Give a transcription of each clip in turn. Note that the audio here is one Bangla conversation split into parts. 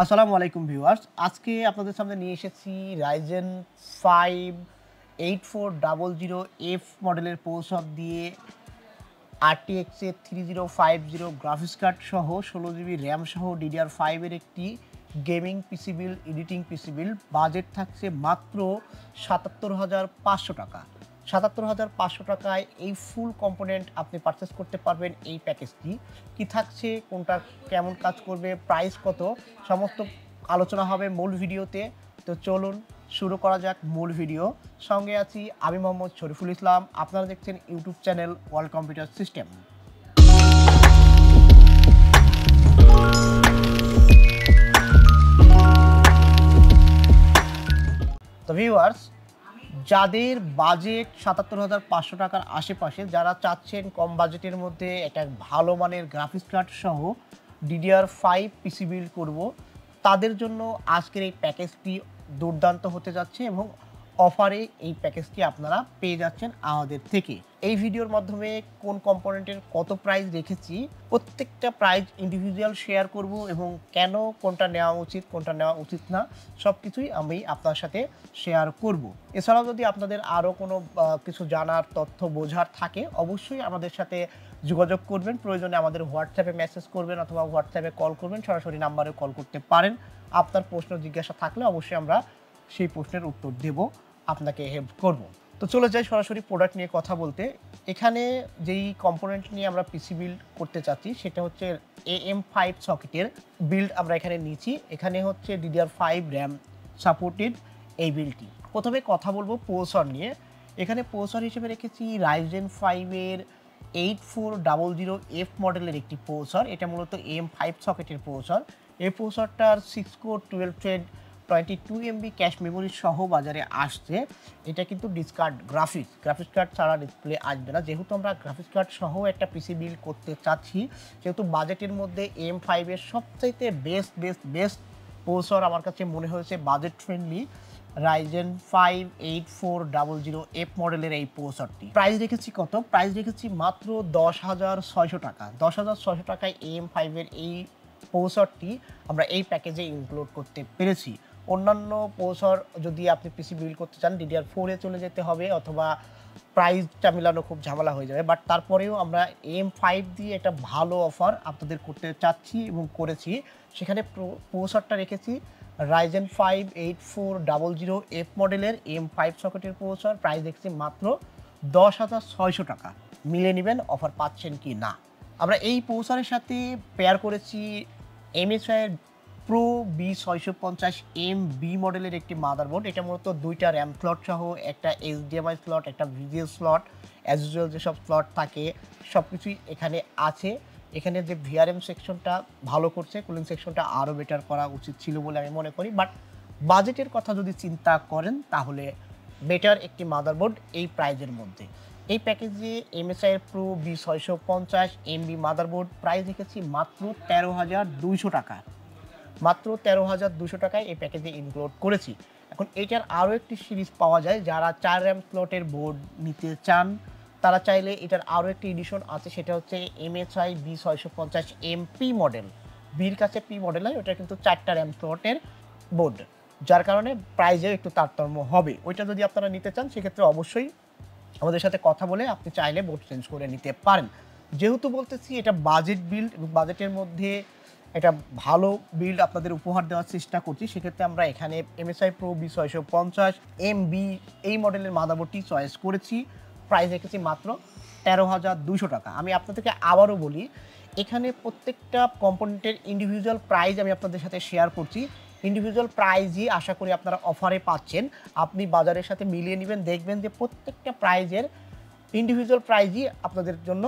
আসসালামু আলাইকুম ভিউয়ার্স, আজকে আপনাদের সামনে নিয়ে এসেছি Ryzen 5 8400F মডেলের প্রসেসর দিয়ে RTX এর 3050 গ্রাফিক্স কার্ড সহ 16GB র্যাম সহ DDR5 এর একটি gaming PC build, editing PC build. Budget থাকছে মাত্র ৭৭,৫০০ টাকা। ৭৭,৫০০ টাকায় এই ফুল কম্পোনেন্ট আপনি পারচেস করতে পারবেন। এই প্যাকেজটি কি থাকছে, কোনটা কেমন কাজ করবে, প্রাইস কত, সমস্ত আলোচনা হবে মূল ভিডিওতে। তো চলুন শুরু করা যাক মূল ভিডিও। সঙ্গে আছি আমি মোহাম্মদ শরীফুল ইসলাম। আপনারা দেখছেন YouTube channel world computer system. তো ভিউয়ার্স, যাদের বাজেট ৭৭,৫০০ টাকার আশেপাশে, যারা চাচ্ছেন কম বাজেটের মধ্যে একটা ভালো মানের গ্রাফিক্স কার্ড সহ DDR5 পিসি বিল্ড করব, তাদের জন্য আজকের এই প্যাকেজটি দুর্দান্ত হতে যাচ্ছে এবং অফারে এই প্যাকেজটি আপনারা পেয়ে যাচ্ছেন আমাদের থেকে। এই ভিডিওর মাধ্যমে কোন কম্পোনেন্টের কত প্রাইস রেখেছি, প্রত্যেকটা প্রাইস ইন্ডিভিজুয়াল শেয়ার করব এবং কেন কোনটা নেওয়া উচিত কোনটা নেওয়া উচিত না সব কিছুই আমি আপনার সাথে শেয়ার করব। এছাড়াও যদি আপনাদের আরও কোনো কিছু জানার, তথ্য বোঝার থাকে, অবশ্যই আমাদের সাথে যোগাযোগ করবেন। প্রয়োজনে আমাদের হোয়াটসঅ্যাপে মেসেজ করবেন অথবা হোয়াটসঅ্যাপে কল করবেন, সরাসরি নাম্বারে কল করতে পারেন। আপনার প্রশ্ন জিজ্ঞাসা থাকলে অবশ্যই আমরা সেই প্রশ্নের উত্তর দেব, আপনাকে হেল্প করব। তো চলে যাই সরাসরি প্রোডাক্ট নিয়ে কথা বলতে। এখানে যেই কম্পোনেন্ট নিয়ে আমরা পিসি বিল্ড করতে চাচ্ছি সেটা হচ্ছে AM5 সকেটের বিল্ড আমরা এখানে নিয়েছি। এখানে হচ্ছে DDR5 র্যাম সাপোর্টেড এই বিল্ডটি। প্রথমে কথা বলবো প্রসেসর নিয়ে। এখানে প্রসেসর হিসেবে রেখেছি Ryzen 5 এর 8400F মডেলের একটি প্রসেসর। এটা মূলত AM5 সকেটের প্রসেসর। এই প্রসেসরটার 6 core 12 thread 22MB cache memory সহ বাজারে আসছে। এটা কিন্তু গ্রাফিক্স কার্ড ছাড়া ডিসপ্লে আসবে না। যেহেতু আমরা গ্রাফিক্স কার্ড সহ একটা পিসি বিল্ড করতে চাচ্ছি, যেহেতু বাজেটের মধ্যে AM5 এর সবচাইতে বেস্ট প্রসেসর আমার কাছে মনে হয়েছে বাজেট ফ্রেন্ডলি Ryzen 5 8400F মডেলের এই প্রসেসরটি। প্রাইস রেখেছি কত? প্রাইস রেখেছি মাত্র 10,600 টাকা। 10,600 টাকায় AM5 এর এই প্রসেসরটি আমরা এই প্যাকেজে ইনক্লুড করতে পেরেছি। অন্যান্য প্রসেসর যদি আপনি পিসি বিল্ড করতে চান, DDR4 এ চলে যেতে হবে অথবা প্রাইসটা মিলানো খুব ঝামেলা হয়ে যাবে। বাট তারপরেও আমরা AM5 দিয়ে একটা ভালো অফার আপনাদের করতে চাচ্ছি এবং করেছি। সেখানে প্রসেসরটা রেখেছি Ryzen 5 8400F মডেলের AM5 সকেটের প্রসেসর। প্রাইস দেখছি মাত্র 10,600 টাকা। মিলে নেবেন, অফার পাচ্ছেন কি না। আমরা এই প্রসেসরের সাথে পেয়ার করেছি MSI এর প্রো B650M মডেলের একটি মাদারবোর্ড। এটা মূলত দুইটা র্যাম স্লট সহ একটা HDMI স্লট, একটা ভিজিএ স্লট, অ্যাজ ইউজুয়াল যেসব স্লট থাকে সব কিছুই এখানে আছে। এখানে যে VRM সেকশনটা ভালো করছে, কুলিং সেকশনটা আরও বেটার করা উচিত ছিল বলে আমি মনে করি। বাট বাজেটের কথা যদি চিন্তা করেন তাহলে বেটার একটি মাদারবোর্ড এই প্রাইজের মধ্যে। এই প্যাকেজে MSI এর প্রো B650MB মাদারবোর্ড প্রাইস রেখেছি মাত্র 13,200 টাকা। মাত্র 13,200 টাকায় এই প্যাকেজে ইনক্লুড করেছি। এখন এটার আরও একটি সিরিজ পাওয়া যায়, যারা 4 র্যাম স্লটের বোর্ড নিতে চান তারা চাইলে এটার আরও একটি এডিশন আছে, সেটা হচ্ছে MSI B650MP মডেল। বির কাছে পি মডেল হয়, ওটা কিন্তু 4টা র্যাম স্লটের বোর্ড, যার কারণে প্রাইজেও একটু তারতম্য হবে। ওইটা যদি আপনারা নিতে চান সেক্ষেত্রে অবশ্যই আমাদের সাথে কথা বলে আপনি চাইলে বোর্ড চেঞ্জ করে নিতে পারেন। যেহেতু বলতেছি এটা বাজেট বিল্ড এবং বাজেটের মধ্যে একটা ভালো বিল্ড আপনাদের উপহার দেওয়ার চেষ্টা করছি, সেক্ষেত্রে আমরা এখানে MSI প্রো B650MB এই মডেলের মাদারবোর্ডটি চয়েস করেছি। প্রাইস রেখেছি মাত্র 13,200 টাকা। আমি আপনাদেরকে আবারও বলি, এখানে প্রত্যেকটা কম্পোনেন্টের ইন্ডিভিজুয়াল প্রাইস আমি আপনাদের সাথে শেয়ার করছি। ইন্ডিভিজুয়াল প্রাইজই আশা করি আপনারা অফারে পাচ্ছেন। আপনি বাজারের সাথে মিলিয়ে নেবেন, দেখবেন যে প্রত্যেকটা প্রাইজের ইন্ডিভিজুয়াল প্রাইজই আপনাদের জন্য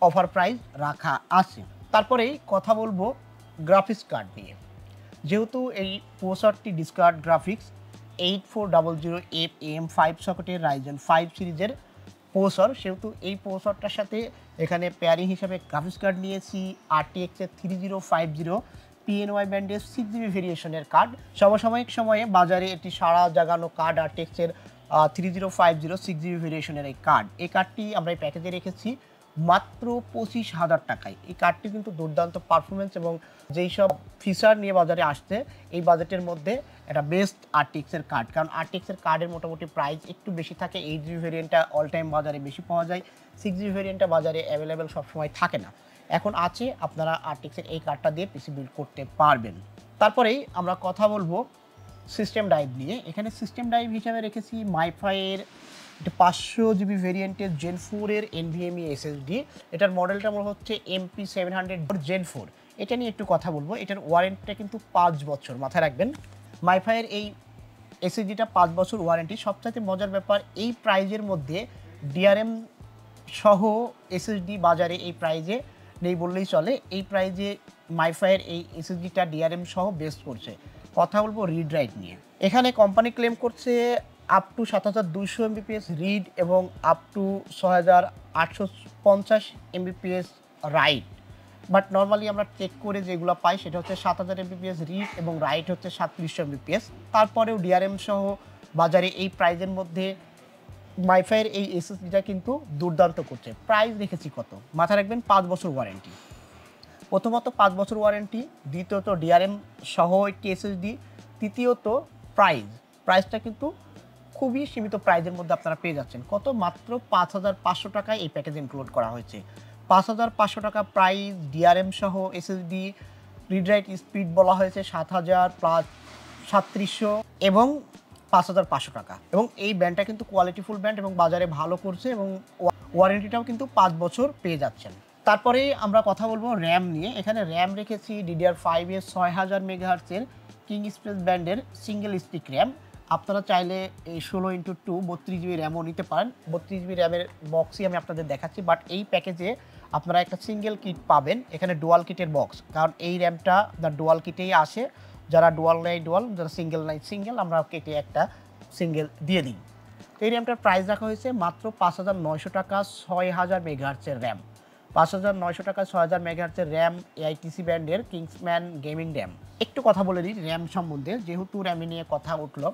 অফার প্রাইস রাখা আছে। তারপরেই কথা বলবো গ্রাফিক্স কার্ড নিয়ে। যেহেতু এই প্রসেসরটি ডিসকার্ড গ্রাফিক্স 8400F AM5 সকেটের Ryzen 5 সিরিজের প্রসেসর, সেহেতু এই প্রসেসরটার সাথে এখানে পেয়ারিং হিসাবে গ্রাফিক্স কার্ড নিয়েছি RTX এর 3050 PNY ব্যান্ডের 6GB ভেরিয়েশনের কার্ড। সমসাময়িক সময়ে বাজারে একটি সারা জাগানো কার্ড RTX এর 3050 6GB ভেরিয়েশনের এই কার্ডটি আমরা এই প্যাকেজে রেখেছি মাত্র 25,000 টাকায়। এই কার্ডটি কিন্তু দুর্দান্ত পারফরমেন্স এবং যেই সব ফিচার নিয়ে বাজারে আসছে এই বাজেটের মধ্যে এটা বেস্ট RTX এর কার্ড, কারণ RTX এর কার্ডের মোটামুটি প্রাইস একটু বেশি থাকে। 8GB ভেরিয়েন্টটা অল টাইম বাজারে বেশি পাওয়া যায়, 6GB ভেরিয়েন্টটা বাজারে অ্যাভেলেবেল সবসময় থাকে না। এখন আছে, আপনারা RTX এর এই কার্ডটা দিয়ে পিসি বিল্ড করতে পারবেন। তারপরেই আমরা কথা বলবো সিস্টেম ড্রাইভ নিয়ে। এখানে সিস্টেম ড্রাইভ হিসাবে রেখেছি MiPhi এর 500GB ভেরিয়েন্টের Gen 4 এর NVMe SSD। এটার মডেলটা মনে হচ্ছে MP700 Gen 4। এটা নিয়ে একটু কথা বলবো। এটার ওয়ারেন্টিটা কিন্তু 5 বছর, মাথায় রাখবেন। MiPhi এর এই SSDটা 5 বছর ওয়ারেন্টি। সবচাইতে মজার ব্যাপার, এই প্রাইজের মধ্যে DRM সহ SSD বাজারে এই প্রাইজে নেই বললেই চলে। এই প্রাইজে MiPhi এর এই SSDটা DRM সহ বেস্ট করছে। কথা বলবো রিড রাইট নিয়ে। এখানে কোম্পানি ক্লেম করছে আপ টু 7200 MBPS রিড এবং up to 6850 MBPS right. But normally আমরা চেক করে যেগুলো পাই সেটা হচ্ছে 7000 MBPS রিড এবং রাইট হচ্ছে 3700 MBPS। তারপরেও DRM সহ বাজারে এই প্রাইজের মধ্যে MiPhi এর এই SSDটা কিন্তু দুর্দান্ত করছে। প্রাইস রেখেছি কত, মাথায় রাখবেন 5 বছর ওয়ারেন্টি। প্রথমত 5 বছর ওয়ারেন্টি, দ্বিতীয়ত DRM সহ একটি SSD, তৃতীয়ত প্রাইসটা কিন্তু খুবই সীমিত প্রাইজের মধ্যে আপনারা পেয়ে যাচ্ছেন। কত, মাত্র 5500 টাকায় এই প্যাকেজ ইনক্লুড করা হয়েছে। 5500 টাকা প্রাইস, DRM সহ SSD, রিড রাইট স্পিড বলা হয়েছে 7000 প্লাস 3700 এবং 5500 টাকা। এবং এই ব্যান্ডটা কিন্তু কোয়ালিটিফুল ব্যান্ড এবং বাজারে ভালো করছে এবং ওয়ারেন্টিটাও কিন্তু 5 বছর পেয়ে যাচ্ছেন। তারপরে আমরা কথা বলবো র্যাম নিয়ে। এখানে র্যাম রেখেছি DDR5 এর 6000 MHz এর কিং স্পেস ব্যান্ডের সিঙ্গেল স্টিক র্যাম। আপনারা চাইলে এই 16x2 32GB র্যামও নিতে পারেন। 32GB র্যামের বক্সই আমি আপনাদের দেখাচ্ছি, বাট এই প্যাকেজে আপনারা একটা সিঙ্গেল কিট পাবেন। এখানে ডুয়াল কিটের বক্স, কারণ এই র্যামটা ডুয়াল কিটেই আসে। যারা ডুয়াল নেয় ডুয়াল, যারা সিঙ্গেল নেয় সিঙ্গেল, আমরা কেটে একটা সিঙ্গেল দিয়ে দিই। এই র্যামটার প্রাইস রাখা হয়েছে মাত্র 5900 টাকা, 6000 MHz এর র্যাম। 5900 টাকা 6000 MHz এর র্যাম, AITC ব্যান্ডের কিংসম্যান গেমিং র্যাম। একটু কথা বলে দিই র্যাম সম্বন্ধে, যেহেতু র্যাম নিয়ে কথা উঠলো।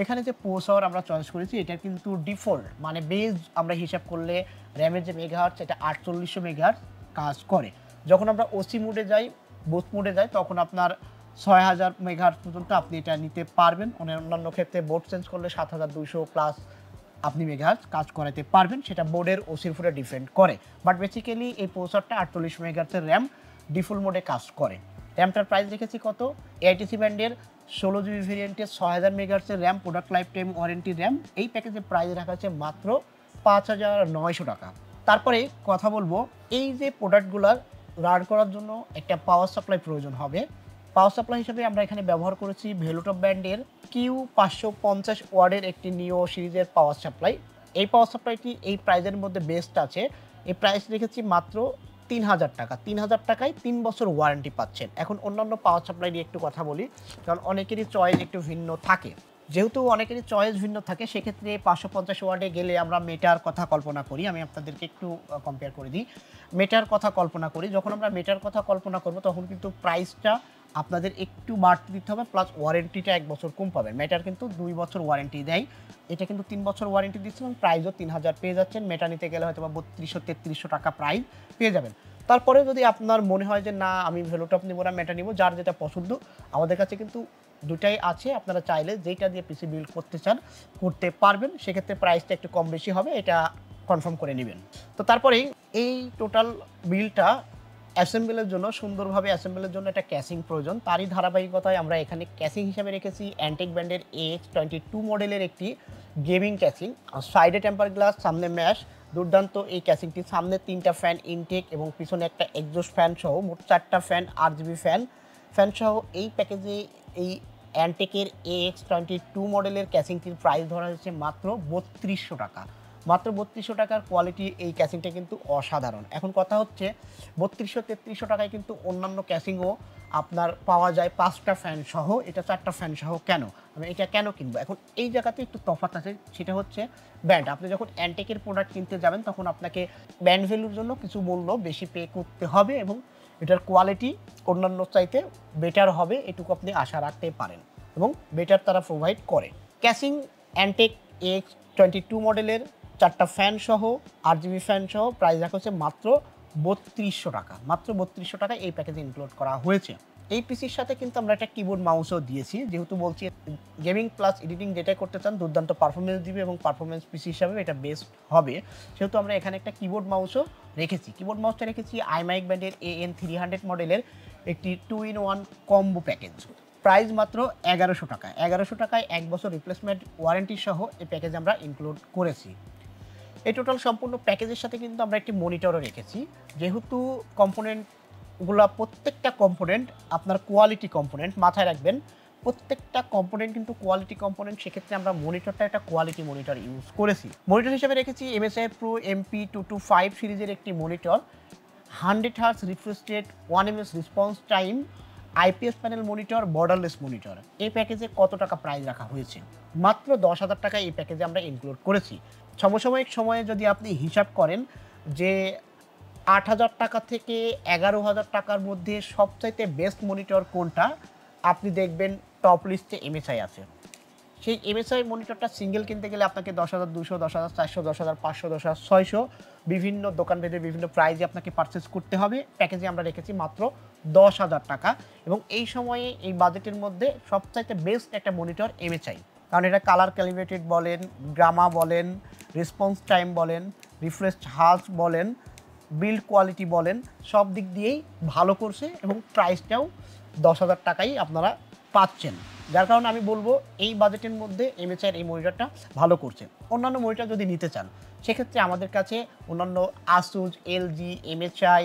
এখানে যে প্রসেসর আমরা চয়েস করেছি এটা কিন্তু ডিফল্ট, মানে বেস আমরা হিসাব করলে র্যামের যে মেগাহার্টজ এটা 4800 মেগাহার্টজ কাজ করে। যখন আমরা ওসি মোডে যাই, বুস্ট মোডে যাই, তখন আপনার 6000 মেগাহার্টজ পর্যন্ত আপনি এটা নিতে পারবেন। অন্যান্য ক্ষেত্রে বোর্ড চেঞ্জ করলে 7200 প্লাস আপনি মেগাহার্টজ কাজ করাতে পারবেন, সেটা বোর্ডের ওসির উপরে ডিপেন্ড করে। বাট বেসিক্যালি এই প্রসেসরটা 48 মেগাহার্টজের র্যাম ডিফল্ট মোডে কাজ করে। র্যামটার প্রাইস রেখেছি কত, AITC ব্যান্ডের 16GB ভেরিয়েন্টের 6000 MHz এর RAM, product life time warranty RAM. এই প্যাকেজের প্রাইস রাখা আছে মাত্র 5900 টাকা। তারপরে কথা বলবো, এই যে প্রোডাক্টগুলো রান করার জন্য একটা পাওয়ার সাপ্লাই প্রয়োজন হবে। পাওয়ার সাপ্লাই হিসেবে আমরা এখানে ব্যবহার করেছি VERTO ব্র্যান্ডের Q550 ওয়াটের একটি নিও সিরিজের পাওয়ার সাপ্লাই। এই পাওয়ার সাপ্লাইটি এই প্রাইজের মধ্যে বেস্ট আছে। এই প্রাইস রেখেছি মাত্র 3000 টাকা। 3000 টাকায় 3 বছর ওয়ারেন্টি পাচ্ছেন। এখন অন্যান্য পাওয়ার সাপ্লাই নিয়ে একটু কথা বলি, কারণ অনেকেরই চয়েস একটু ভিন্ন থাকে। যেহেতু অনেকেরই চয়েস ভিন্ন থাকে, সেক্ষেত্রে 550 ওয়াটে গেলে আমরা মেটার কথা কল্পনা করি। আমি আপনাদেরকে একটু কম্পেয়ার করে দিই। মেটার কথা কল্পনা করি, যখন আমরা মেটার কথা কল্পনা করব তখন কিন্তু প্রাইসটা আপনাদের একটু বাড়তি দিতে হবে, প্লাস ওয়ারেন্টিটা 1 বছর কম পাবেন। মেটার কিন্তু 2 বছর ওয়ারেন্টি দেয়, এটা কিন্তু 3 বছর ওয়ারেন্টি দিচ্ছে এবং প্রাইসও 3000 পেয়ে যাচ্ছেন। মেটা নিতে গেলে হয়তো বা 3200-3300 টাকা প্রাইস পেয়ে যাবেন। তারপরে যদি আপনার মনে হয় যে না আমি ভ্যালুটপ নিব না, মেটা নিব, যার যেটা পছন্দ, আমাদের কাছে কিন্তু দুটাই আছে। আপনারা চাইলে যেটা দিয়ে পিসি বিল্ড করতে চান করতে পারবেন। সেক্ষেত্রে প্রাইসটা একটু কম বেশি হবে, এটা কনফার্ম করে নেবেন। তো তারপরেই এই টোটাল বিলটা অ্যাসেম্বলের জন্য, সুন্দরভাবে অ্যাসেম্বলের জন্য একটা ক্যাসিং প্রয়োজন। তারই ধারাবাহিকতায় আমরা এখানে ক্যাসিং হিসাবে রেখেছি অ্যান্টেক ব্র্যান্ডের AX22 মডেলের একটি গেমিং ক্যাসিং। সাইডে টেম্পার গ্লাস, সামনে ম্যাশ, দুর্দান্ত এই ক্যাসিংটি। সামনে 3টা ফ্যান ইনটেক এবং পিছনে একটা এক্সজস্ট ফ্যান সহ মোট 4টা ফ্যান, RGB ফ্যান সহ এই প্যাকেজে এই অ্যান্টেকের AX22 মডেলের ক্যাসিংটির প্রাইস ধরা হয়েছে মাত্র 3200 টাকা। মাত্র 3200 টাকার কোয়ালিটি এই ক্যাসিংটা কিন্তু অসাধারণ। এখন কথা হচ্ছে 3200-3300 টাকায় কিন্তু অন্যান্য ক্যাসিংও আপনার পাওয়া যায় 5টা ফ্যান সহ, এটা 4টা ফ্যান সহ। কেন আমি এটা কেন কিনবো? এখন এই জায়গাতে একটু তফাৎ আছে, সেটা হচ্ছে ব্র্যান্ড। আপনি যখন অ্যান্টেকের প্রোডাক্ট কিনতে যাবেন তখন আপনাকে ব্র্যান্ড ভ্যালুর জন্য কিছু মূল্য বেশি পে করতে হবে এবং এটার কোয়ালিটি অন্যান্য চাইতে বেটার হবে, এটুকু আপনি আশা রাখতে পারেন এবং বেটার তারা প্রোভাইড করে। ক্যাসিং অ্যান্টেক AX22 মডেলের 4টা ফ্যান সহ RGB ফ্যান সহ প্রাইস রাখা হচ্ছে মাত্র 3200 টাকা। মাত্র 3200 টাকা এই প্যাকেজে ইনক্লুড করা হয়েছে। এই পিসির সাথে কিন্তু আমরা একটা কিবোর্ড মাউসও দিয়েছি, যেহেতু বলছি গেমিং প্লাস এডিটিং যেটাই করতে চান দুর্দান্ত পারফরমেন্স দিবে এবং পারফরমেন্স পিসি হিসাবে এটা বেস্ট হবে, সেহেতু আমরা এখানে একটা কিবোর্ড মাউসও রেখেছি। কিবোর্ড মাউসটা রেখেছি IMICE ব্র্যান্ডের AN300 মডেলের একটি 2-in-1 কম্বো প্যাকেজ। প্রাইস মাত্র 1100 টাকা। 1100 টাকায় 1 বছর রিপ্লেসমেন্ট ওয়ারেন্টি সহ এই প্যাকেজ আমরা ইনক্লুড করেছি। এই টোটাল সম্পূর্ণ প্যাকেজের সাথে কিন্তু আমরা একটি মনিটরও রেখেছি, যেহেতু কম্পোনেন্টগুলো প্রত্যেকটা কম্পোনেন্ট আপনার কোয়ালিটি কম্পোনেন্ট, মাথায় রাখবেন প্রত্যেকটা কম্পোনেন্ট কিন্তু কোয়ালিটি কম্পোনেন্ট, সেক্ষেত্রে আমরা মনিটরটা একটা কোয়ালিটি মনিটর ইউজ করেছি। মনিটর হিসেবে রেখেছি MSI Pro MP225 সিরিজের একটি monitor, 100 Hz refresh rate, 1 ms response time, IPS panel monitor, borderless monitor. এই প্যাকেজে কত টাকা প্রাইস রাখা হয়েছে? মাত্র 10,000 টাকা এই প্যাকেজে আমরা ইনক্লুড করেছি। সমসাময়িক সময়ে যদি আপনি হিসাব করেন যে 8,000 টাকা থেকে 11,000 টাকার মধ্যে সবচাইতে বেস্ট মনিটর কোনটা, আপনি দেখবেন টপ লিস্টে MSI আছে। সেই MSI মনিটরটা সিঙ্গেল কিনতে গেলে আপনাকে 10,200, 10,400, 10,500, 10,600 বিভিন্ন দোকানভেদে বিভিন্ন প্রাইজে আপনাকে পারচেস করতে হবে। প্যাকেজে আমরা রেখেছি মাত্র 10,000 টাকা, এবং এই সময়ে এই বাজেটের মধ্যে সবচাইতে বেস্ট একটা মনিটর MSI, কারণ এটা কালার ক্যালিব্রেটেড বলেন, গ্রামা বলেন, রেসপন্স টাইম বলেন, রিফ্রেশ হার্জ বলেন, বিল্ড কোয়ালিটি বলেন, সব দিক দিয়েই ভালো করছে এবং প্রাইসটাও 10,000 টাকাই আপনারা পাচ্ছেন। যার কারণে আমি বলবো এই বাজেটের মধ্যে MSI এই মনিটরটা ভালো করছে। অন্যান্য মনিটর যদি নিতে চান সেক্ষেত্রে আমাদের কাছে অন্যান্য ASUS, LG, MSI,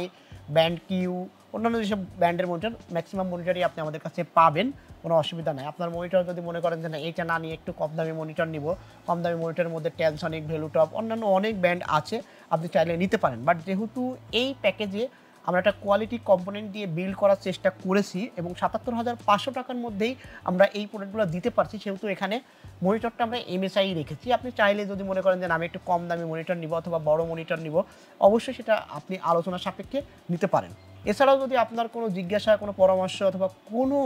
BenQ, অন্যান্য যেসব ব্র্যান্ডের মনিটর ম্যাক্সিমাম মনিটরই আপনি আমাদের কাছে পাবেন, কোনো অসুবিধা নাই। আপনার মনিটর যদি মনে করেন যে না এইটা না নিয়ে একটু কম দামি মনিটর নিব, কম দামি মনিটরের মধ্যে টেনসনিক, ভ্যালুটপ, অন্যান্য অনেক ব্র্যান্ড আছে, আপনি চাইলে নিতে পারেন। বাট যেহেতু এই প্যাকেজে আমরা একটা কোয়ালিটি কম্পোনেন্ট দিয়ে বিল্ড করার চেষ্টা করেছি এবং 77,500 টাকার মধ্যেই আমরা এই প্রোডাক্টগুলো দিতে পারছি, সেহেতু এখানে মনিটরটা আমরা MSI রেখেছি। আপনি চাইলে যদি মনে করেন যে আমি একটু কম দামি মনিটর নিব অথবা বড় মনিটর নিব, অবশ্যই সেটা আপনি আলোচনা সাপেক্ষে নিতে পারেন। এছাড়াও যদি আপনার কোনো জিজ্ঞাসা, কোনো পরামর্শ অথবা কোনো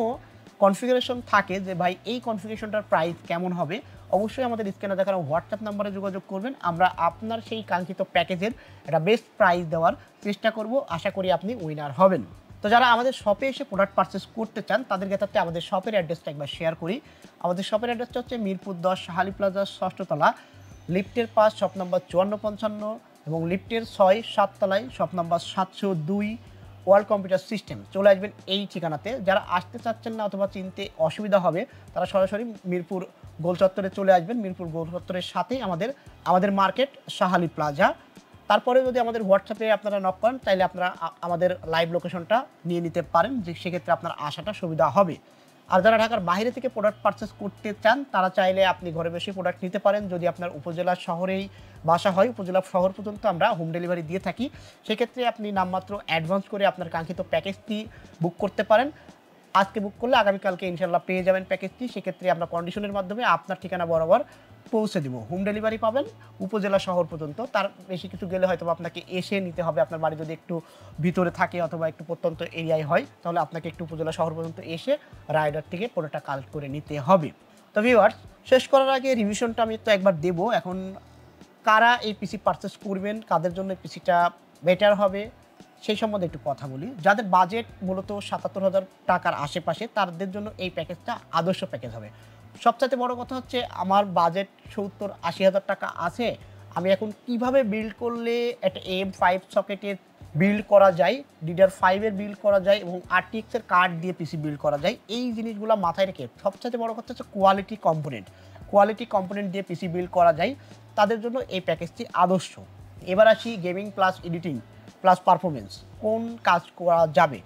কনফিগারেশন থাকে যে ভাই এই কনফিগারেশনটার প্রাইস কেমন হবে, অবশ্যই আমাদের স্ক্রিনে দেখানো হোয়াটসঅ্যাপ নাম্বারে যোগাযোগ করবেন। আমরা আপনার সেই কাঙ্ক্ষিত প্যাকেজের একটা বেস্ট প্রাইস দেওয়ার চেষ্টা করব, আশা করি আপনি উইনার হবেন। তো যারা আমাদের শপে এসে প্রোডাক্ট পারচেস করতে চান তাদের ক্ষেত্রে আমাদের শপের অ্যাড্রেসটা একবার শেয়ার করি। আমাদের শপের অ্যাড্রেসটা হচ্ছে মিরপুর 10 শাহ আলী প্লাজা 6ষ্ঠ তলা, লিফটের 5 শপ নাম্বার 5455 এবং লিফটের 6-7 তলায় shop number 702 world computer system. চলে আসবেন এই ঠিকানাতে। যারা আসতে চাচ্ছেন না অথবা চিনতে অসুবিধা হবে তারা সরাসরি মিরপুর গোল চত্বরে চলে আসবেন। মিরপুর গোল চত্বরের সাথেই আমাদের মার্কেট শাহ আলী প্লাজা। তারপরে যদি আমাদের হোয়াটসঅ্যাপে আপনারা নক করেন তাহলে আপনারা আমাদের লাইভ লোকেশনটা নিয়ে নিতে পারেন, যে সেক্ষেত্রে আপনার আসাটা সুবিধা হবে। আর যারা ঢাকার বাইরে থেকে প্রোডাক্ট পারচেস করতে চান তারা চাইলে আপনি ঘরে বসে প্রোডাক্ট নিতে পারেন। যদি আপনার উপজেলা শহরেই বাসা হয়, উপজেলা শহর পর্যন্ত আমরা হোম ডেলিভারি দিয়ে থাকি। সেক্ষেত্রে আপনি নামমাত্র অ্যাডভান্স করে আপনার কাঙ্ক্ষিত প্যাকেজটি বুক করতে পারেন। আজকে বুক করলে আগামীকালকে ইনশাল্লাহ পেয়ে যাবেন প্যাকেজটি। সেক্ষেত্রে আমরা কন্ডিশনের মাধ্যমে আপনার ঠিকানা বরাবর পৌঁছে দেবো। হোম ডেলিভারি পাবেন উপজেলা শহর পর্যন্ত, তার বেশি কিছু গেলে হয়তো আপনাকে এসে নিতে হবে। আপনার বাড়ি যদি একটু ভিতরে থাকে অথবা একটু প্রত্যন্ত এরিয়ায় হয় তাহলে আপনাকে একটু উপজেলা শহর পর্যন্ত এসে রাইডার থেকে পুরোটা কালেক্ট করে নিতে হবে। তো ভিউয়ার্স, শেষ করার আগে রিভিশনটা আমি তো একবার দেবো। এখন কারা এই পিসি পারচেস করবেন, কাদের জন্য পিসিটা বেটার হবে সেই সম্বন্ধে একটু কথা বলি। যাদের বাজেট মূলত 77,000 টাকার আশেপাশে তাদের জন্য এই প্যাকেজটা আদর্শ প্যাকেজ হবে। সবচাইতে বড় কথা হচ্ছে আমার বাজেট 70-80,000 টাকা আছে, আমি এখন কিভাবে বিল্ড করলে একটা AM5 সকেটের বিল্ড করা যায়, DDR5 এর বিল্ড করা যায় এবং RTX এর কার্ড দিয়ে পিসি বিল্ড করা যায়, এই জিনিসগুলো মাথায় রেখে সবচাইতে বড় কথা হচ্ছে কোয়ালিটি কম্পোনেন্ট দিয়ে পিসি বিল্ড করা যায়, তাদের জন্য এই প্যাকেজটি আদর্শ। এবার আসি gaming plus editing plus performance কোন কাজ করা যাবে।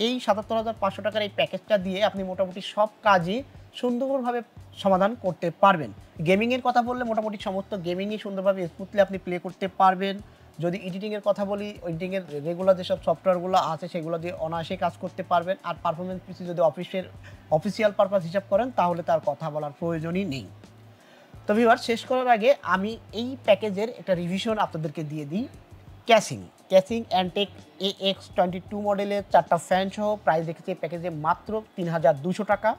এই 77,500 টাকার এই প্যাকেজটা দিয়ে আপনি মোটামুটি সব কাজই সুন্দরভাবে সমাধান করতে পারবেন। গেমিংয়ের কথা বললে মোটামুটি সমস্ত গেমিংই সুন্দরভাবে স্মুথলি আপনি প্লে করতে পারবেন। যদি এডিটিংয়ের কথা বলি, এডিটিংয়ের রেগুলার যেসব সফটওয়্যারগুলো আছে সেগুলো দিয়ে অনায়াসে কাজ করতে পারবেন। আর পারফরমেন্স পিসি যদি অফিসিয়াল পারপাস হিসাব করেন তাহলে তার কথা বলার প্রয়োজনই নেই। তো ভিউয়ার, শেষ করার আগে আমি এই প্যাকেজের একটা রিভিশন আপনাদেরকে দিয়ে দিই। ক্যাসিং অ্যান্টেক AX22 মডেলের 4টা ফ্যান সহ প্রাইস দেখেছি প্যাকেজে মাত্র 3,200 টাকা।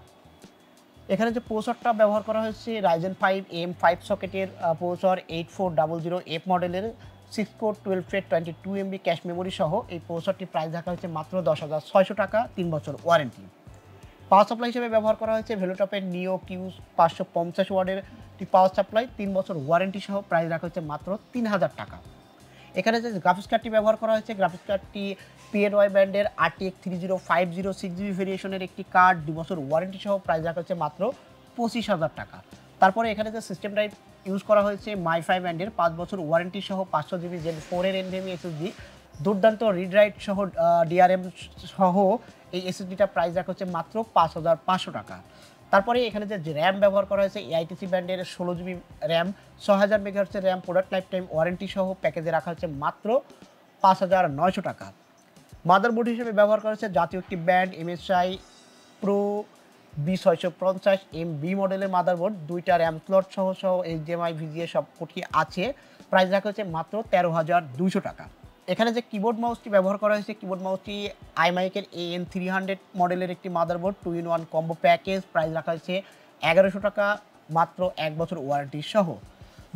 এখানে যে প্রসেসরটা ব্যবহার করা হয়েছে Ryzen 5 AM5 সকেটের প্রসেসর 8400F মডেলের 6 core 12 thread 22 MB cash memory সহ এই প্রসেসরটি প্রাইস রাখা হয়েছে মাত্র 10,600 টাকা, 3 বছর ওয়ারেন্টি। পাওয়ার সাপ্লাই হিসেবে ব্যবহার করা হয়েছে ভেলোটপের নিও কিউ 550 ওয়াটের পাওয়ার সাপ্লাই, 3 বছর ওয়ারেন্টি সহ প্রাইস রাখা হয়েছে মাত্র 3,000 টাকা। এখানে যে গ্রাফিক্স কার্ডটি ব্যবহার করা হয়েছে, গ্রাফিক্স কার্ডটি PNY ব্র্যান্ডের RTX 3050 6GB ভেরিয়েশনের একটি কার্ড, 2 বছর ওয়ারেন্টি সহ প্রাইস রাখা হচ্ছে মাত্র 25,000 টাকা। তারপরে এখানে যে সিস্টেম ড্রাইভ ইউজ করা হয়েছে MiPhi ব্র্যান্ডের 5 বছর ওয়ারেন্টি সহ 500GB Gen 4 এর NVMe SSD, দুর্দান্ত রিড রাইট সহ DRM সহ এই SSDটা প্রাইস রাখা হচ্ছে মাত্র 5,500 টাকা। তারপরে এখানে যে র্যাম ব্যবহার করা হয়েছে AITC ব্র্যান্ডের 16GB RAM, 6000 MHz RAM, product life time warranty সহ প্যাকেজে রাখা হচ্ছে মাত্র 5,900 টাকা। মাদারবোর্ড হিসেবে ব্যবহার করা হয়েছে জাতীয় একটি ব্র্যান্ড MSI Pro B650MB মডেলের মাদারবোর্ড, 2টা র্যাম স্লট সহ HDMI VGA সবকটি আছে, প্রাইস রাখা হচ্ছে মাত্র 13,200 টাকা। এখানে যে কিবোর্ড মাউসটি ব্যবহার করা হয়েছে, কিবোর্ড মাউসটি iMiCe AN300 মডেলের একটি motherboard, 2-in-1 combo package, price রাখা হয়েছে 1100 টাকা, মাত্র 1 বছর ওয়ারেন্টি সহ।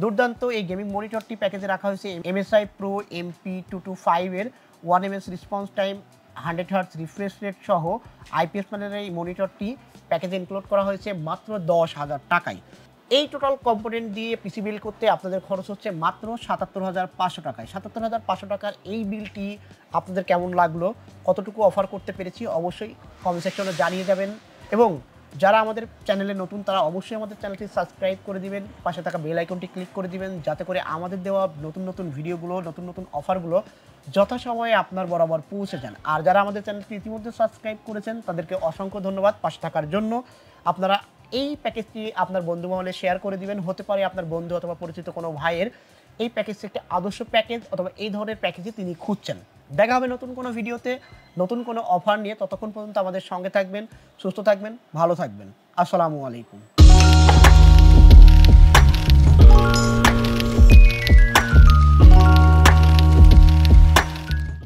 দুর্দান্ত এই গেমিং মনিটরটি প্যাকেজে রাখা হয়েছে MSI Pro MP225 এর 1ms response time, 100Hz refresh rate সহ IPS প্যানেলের এই মনিটরটি প্যাকেজে ইনক্লুড করা হয়েছে মাত্র 10,000 টাকায়। এই টোটাল কম্পোনেন্ট দিয়ে পিসি বিল করতে আপনাদের খরচ হচ্ছে মাত্র 77,500 টাকায়। 77,500 টাকার এই বিলটি আপনাদের কেমন লাগলো, কতটুকু অফার করতে পেরেছি অবশ্যই কমেন্ট সেকশনে জানিয়ে যাবেন। এবং যারা আমাদের চ্যানেলে নতুন তারা অবশ্যই আমাদের চ্যানেলটি সাবস্ক্রাইব করে দিবেন, পাশে থাকা বেল আইকনটি ক্লিক করে দিবেন, যাতে করে আমাদের দেওয়া নতুন নতুন ভিডিওগুলো, নতুন নতুন অফারগুলো যথাসময়ে আপনার বরাবর পৌঁছে যান। আর যারা আমাদের চ্যানেলটি ইতিমধ্যে সাবস্ক্রাইব করেছেন তাদেরকে অসংখ্য ধন্যবাদ পাশে থাকার জন্য। আপনারা এই প্যাকেজটি আপনার বন্ধু মহলে শেয়ার করে দিবেন, হতে পারে আপনার বন্ধু অথবা পরিচিত কোনো ভাইয়ের এই প্যাকেজটি একটি আদর্শ প্যাকেজ অথবা এই ধরনের প্যাকেজই তিনি খুঁজছেন। দেখা হবে নতুন কোনো ভিডিওতে নতুন কোনো অফার নিয়ে, ততক্ষণ পর্যন্ত আমাদের সঙ্গে থাকবেন, সুস্থ থাকবেন, ভালো থাকবেন। আসসালামু আলাইকুম।